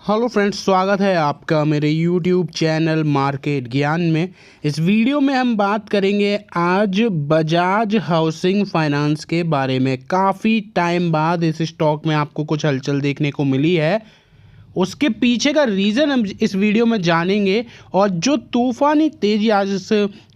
Hello friends, स्वागत है आपका मेरे यूट्यूब चैनल मार्केट ज्ञान में। इस वीडियो में हम बात करेंगे आज बजाज हाउसिंग फाइनेंस के बारे में। काफ़ी टाइम बाद इस स्टॉक में आपको कुछ हलचल देखने को मिली है, उसके पीछे का रीज़न हम इस वीडियो में जानेंगे। और जो तूफ़ानी तेज़ी आज इस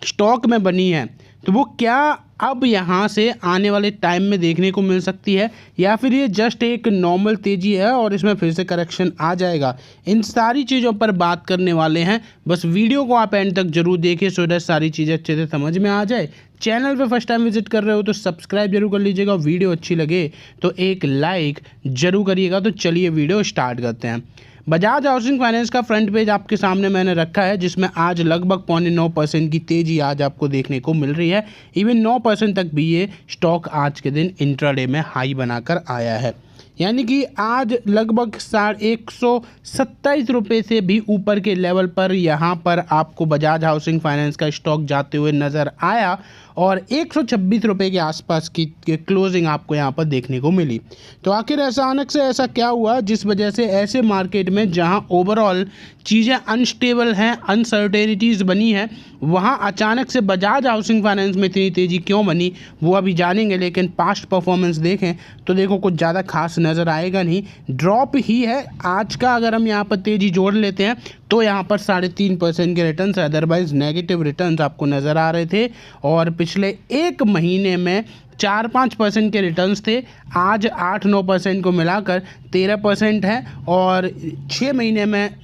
स्टॉक में बनी है, तो वो क्या अब यहाँ से आने वाले टाइम में देखने को मिल सकती है, या फिर ये जस्ट एक नॉर्मल तेज़ी है और इसमें फिर से करेक्शन आ जाएगा। इन सारी चीज़ों पर बात करने वाले हैं। बस वीडियो को आप एंड तक जरूर देखिए, सो दैट सारी चीज़ें अच्छे से समझ में आ जाए। चैनल पे फर्स्ट टाइम विजिट कर रहे हो तो सब्सक्राइब जरूर कर लीजिएगा। वीडियो अच्छी लगे तो एक लाइक जरूर करिएगा। तो चलिए वीडियो स्टार्ट करते हैं। बजाज हाउसिंग फाइनेंस का फ्रंट पेज आपके सामने मैंने रखा है, जिसमें आज लगभग 0.9% की तेज़ी आज आपको देखने को मिल रही है। इवन 9% तक भी ये स्टॉक आज के दिन इंट्राडे में हाई बनाकर आया है, यानी कि आज लगभग 127 रुपये से भी ऊपर के लेवल पर यहाँ पर आपको बजाज हाउसिंग फाइनेंस का स्टॉक जाते हुए नज़र आया और 126 रुपये के आसपास की क्लोजिंग आपको यहाँ पर देखने को मिली। तो आखिर अचानक से ऐसा क्या हुआ जिस वजह से ऐसे मार्केट में जहाँ ओवरऑल चीज़ें अनस्टेबल हैं, अनसर्टेनिटीज़ बनी है, वहाँ अचानक से बजाज हाउसिंग फाइनेंस में इतनी तेज़ी क्यों बनी वो अभी जानेंगे। लेकिन पास्ट परफॉर्मेंस देखें तो देखो कुछ ज़्यादा खास नज़र आएगा नहीं, ड्रॉप ही है आज का। अगर हम यहाँ पर तेज़ी जोड़ लेते हैं तो यहाँ पर 3.5% के रिटर्न्स, अदरवाइज नेगेटिव रिटर्न्स आपको नज़र आ रहे थे। और पिछले एक महीने में 4-5% के रिटर्न्स थे, आज 8-9% को मिलाकर 13% है। और 6 महीने में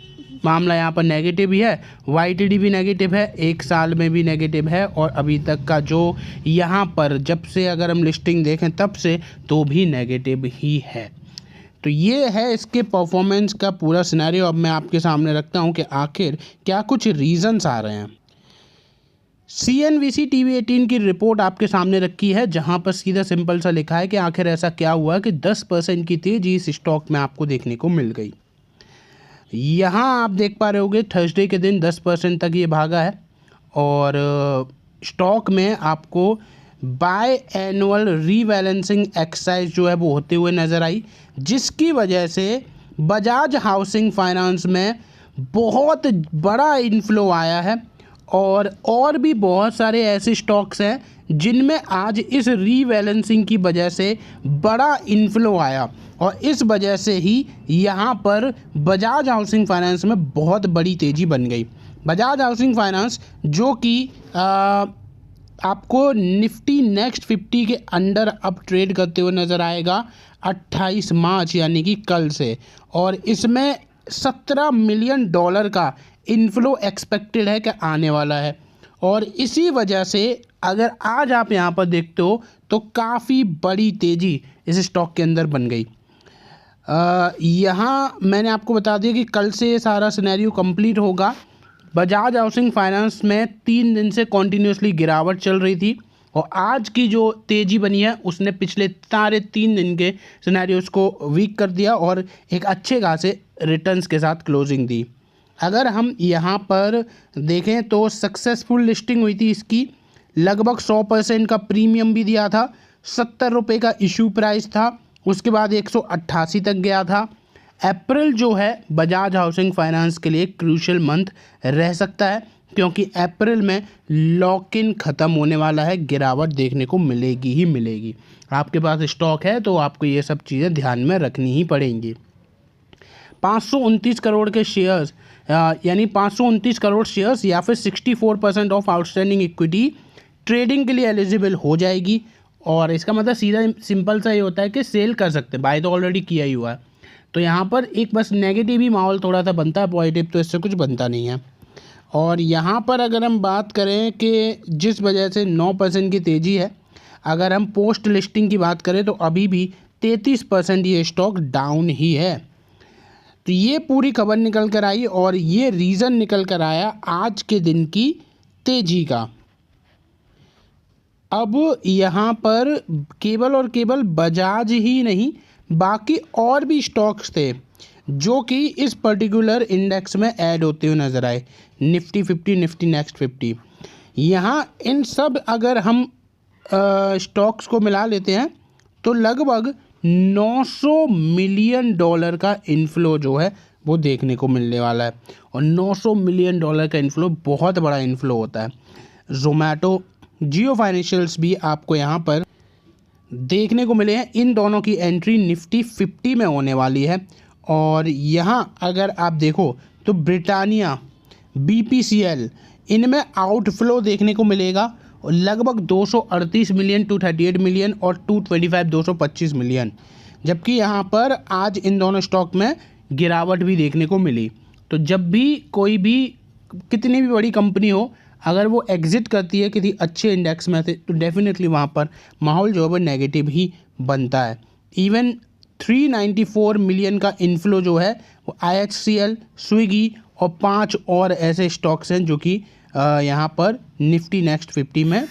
मामला यहाँ पर नेगेटिव ही है, YTD भी नेगेटिव है, एक साल में भी नेगेटिव है, और अभी तक का जो यहाँ पर जब से अगर हम लिस्टिंग देखें तब से तो भी नेगेटिव ही है। तो ये है इसके परफॉर्मेंस का पूरा सिनेरियो। अब मैं आपके सामने रखता हूँ कि आखिर क्या कुछ रीजंस आ रहे हैं। CNBC TV18 की रिपोर्ट आपके सामने रखी है, जहां पर सीधा सिंपल सा लिखा है कि आखिर ऐसा क्या हुआ कि 10% की तेजी इस स्टॉक में आपको देखने को मिल गई। यहाँ आप देख पा रहे होगे थर्सडे के दिन 10% तक ये भागा है, और स्टॉक में आपको बाय एनुअल रीबैलेंसिंग एक्सरसाइज जो है वो होते हुए नज़र आई, जिसकी वजह से बजाज हाउसिंग फाइनेंस में बहुत बड़ा इन्फ्लो आया है। और भी बहुत सारे ऐसे स्टॉक्स हैं जिनमें आज इस रीबैलेंसिंग की वजह से बड़ा इन्फ्लो आया, और इस वजह से ही यहाँ पर बजाज हाउसिंग फाइनेंस में बहुत बड़ी तेज़ी बन गई। बजाज हाउसिंग फाइनेंस जो कि आपको निफ्टी नेक्स्ट 50 के अंडर अब ट्रेड करते हुए नज़र आएगा 28 मार्च यानी कि कल से, और इसमें $17 मिलियन का इन्फ्लो एक्सपेक्टेड है कि आने वाला है। और इसी वजह से अगर आज आप यहाँ पर देखते हो तो काफ़ी बड़ी तेज़ी इस स्टॉक के अंदर बन गई। यहाँ मैंने आपको बता दिया कि कल से ये सारा सिनेरियो कंप्लीट होगा। बजाज हाउसिंग फाइनेंस में 3 दिन से कॉन्टीन्यूसली गिरावट चल रही थी, और आज की जो तेज़ी बनी है उसने पिछले सारे 3 दिन के सिनेरियोस को वीक कर दिया और एक अच्छे खासे रिटर्न्स के साथ क्लोजिंग दी। अगर हम यहाँ पर देखें तो सक्सेसफुल लिस्टिंग हुई थी इसकी, लगभग 100% का प्रीमियम भी दिया था, 70 रुपये का इशू प्राइस था, उसके बाद 188 तक गया था। अप्रैल जो है बजाज हाउसिंग फाइनेंस के लिए क्रूशियल मंथ रह सकता है, क्योंकि अप्रैल में लॉक इन ख़त्म होने वाला है, गिरावट देखने को मिलेगी ही मिलेगी। आपके पास स्टॉक है तो आपको ये सब चीज़ें ध्यान में रखनी ही पड़ेंगी। 529 करोड़ के शेयर्स, यानी 529 करोड़ शेयर्स या फिर 64% ऑफ आउटस्टैंडिंग इक्विटी ट्रेडिंग के लिए एलिजिबल हो जाएगी। और इसका मतलब सीधा सिंपल सा ये होता है कि सेल कर सकते हैं, बाय तो ऑलरेडी किया ही हुआ है। तो यहाँ पर एक बस नेगेटिव ही माहौल थोड़ा सा बनता है, पॉजिटिव तो इससे कुछ बनता नहीं है। और यहाँ पर अगर हम बात करें कि जिस वजह से 9% की तेज़ी है, अगर हम पोस्ट लिस्टिंग की बात करें तो अभी भी 33% ये स्टॉक डाउन ही है। तो ये पूरी खबर निकल कर आई और ये रीज़न निकल कर आया आज के दिन की तेज़ी का। अब यहाँ पर केवल और केवल बजाज ही नहीं, बाकी और भी स्टॉक्स थे जो कि इस पर्टिकुलर इंडेक्स में ऐड होते हुए नज़र आए, निफ्टी 50, निफ्टी नेक्स्ट 50। यहाँ इन सब अगर हम स्टॉक्स को मिला लेते हैं तो लगभग $900 मिलियन का इन्फ्लो जो है वो देखने को मिलने वाला है। और $900 मिलियन का इन्फ्लो बहुत बड़ा इन्फ्लो होता है। जोमेटो, जियो फाइनेंशियल्स भी आपको यहाँ पर देखने को मिले हैं। इन दोनों की एंट्री निफ्टी 50 में होने वाली है। और यहाँ अगर आप देखो तो ब्रिटानिया, BPCL, इनमें आउटफ्लो देखने को मिलेगा लगभग 238 मिलियन, 238 मिलियन और 225, 225 मिलियन। जबकि यहाँ पर आज इन दोनों स्टॉक में गिरावट भी देखने को मिली। तो जब भी कोई भी कितनी भी बड़ी कंपनी हो, अगर वो एग्जिट करती है किसी अच्छे इंडेक्स में से, तो डेफिनेटली वहाँ पर माहौल जो है वो नेगेटिव ही बनता है। इवन 394 मिलियन का इन्फ्लो जो है वो IHCL, स्विगी और 5 और ऐसे स्टॉक्स हैं जो कि यहाँ पर निफ्टी नेक्स्ट 50 में।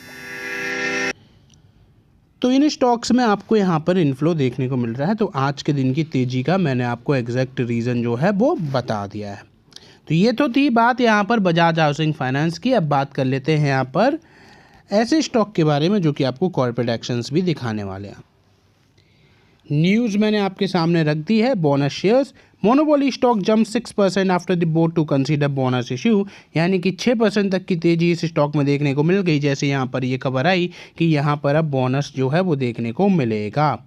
तो इन स्टॉक्स में आपको यहाँ पर इन्फ्लो देखने को मिल रहा है। तो आज के दिन की तेज़ी का मैंने आपको एग्जैक्ट रीज़न जो है वो बता दिया है। तो ये तो थी बात यहाँ पर बजाज हाउसिंग फाइनेंस की। अब बात कर लेते हैं यहाँ पर ऐसे स्टॉक के बारे में जो कि आपको कॉर्पोरेट एक्शंस भी दिखाने वाले हैं। न्यूज़ मैंने आपके सामने रख दी है। Bonus shares, monopoly stock jump 6% after the board to consider bonus issue, यानी कि 6% तक की तेज़ी इस स्टॉक में देखने को मिल गई। जैसे यहाँ पर ये खबर आई कि यहाँ पर अब बोनस जो है वो देखने को मिलेगा।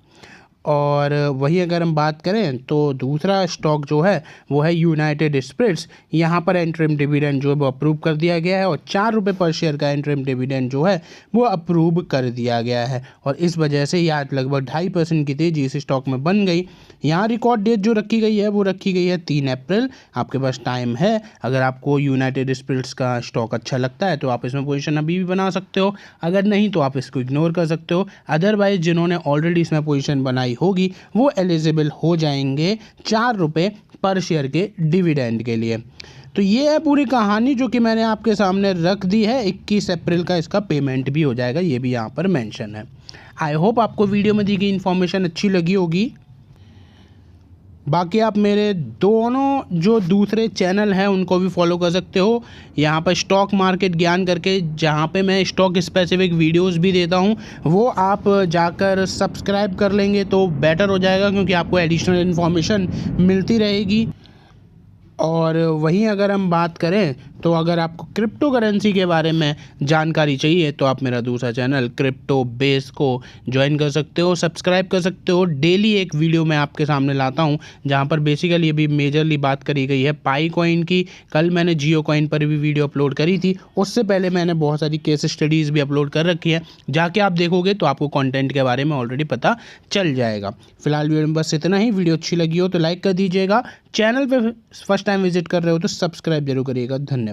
और वही अगर हम बात करें तो दूसरा स्टॉक जो है वो है यूनाइटेड स्पिरिट्स। यहाँ पर एंटरिम डिविडेंड जो है वो अप्रूव कर दिया गया है और ₹4 पर शेयर का एंटरिम डिविडेंड जो है वो अप्रूव कर दिया गया है। और इस वजह से यहाँ लगभग 2.5% की तेज़ी इस स्टॉक में बन गई। यहाँ रिकॉर्ड डेट जो रखी गई है वो रखी गई है 3 अप्रैल। आपके पास टाइम है। अगर आपको यूनाइटेड स्पिरिट्स का स्टॉक अच्छा लगता है तो आप इसमें पोजीशन अभी भी बना सकते हो, अगर नहीं तो आप इसको इग्नोर कर सकते हो। अदरवाइज जिन्होंने ऑलरेडी इसमें पोजीशन बनाई होगी वो एलिजिबल हो जाएंगे ₹4 पर शेयर के डिविडेंड के लिए। तो ये है पूरी कहानी जो कि मैंने आपके सामने रख दी है। 21 अप्रैल का इसका पेमेंट भी हो जाएगा, ये भी यहाँ पर मेंशन है। आई होप आपको वीडियो में दी गई इन्फॉर्मेशन अच्छी लगी होगी। बाकी आप मेरे दोनों जो दूसरे चैनल हैं उनको भी फॉलो कर सकते हो। यहाँ पर स्टॉक मार्केट ज्ञान करके, जहाँ पे मैं स्टॉक स्पेसिफिक वीडियोस भी देता हूँ, वो आप जाकर सब्सक्राइब कर लेंगे तो बेटर हो जाएगा, क्योंकि आपको एडिशनल इन्फॉर्मेशन मिलती रहेगी। और वहीं अगर हम बात करें तो अगर आपको क्रिप्टो करेंसी के बारे में जानकारी चाहिए तो आप मेरा दूसरा चैनल क्रिप्टो बेस को ज्वाइन कर सकते हो, सब्सक्राइब कर सकते हो। डेली एक वीडियो मैं आपके सामने लाता हूं जहां पर बेसिकली अभी मेजरली बात करी गई है पाई कॉइन की। कल मैंने जियो कॉइन पर भी वीडियो अपलोड करी थी, उससे पहले मैंने बहुत सारी केस स्टडीज़ भी अपलोड कर रखी है। जाके आप देखोगे तो आपको कंटेंट के बारे में ऑलरेडी पता चल जाएगा। फिलहाल वीडियो में बस इतना ही। वीडियो अच्छी लगी हो तो लाइक कर दीजिएगा। चैनल पे फर्स्ट टाइम विजिट कर रहे हो तो सब्सक्राइब जरूर करिएगा। धन्यवाद।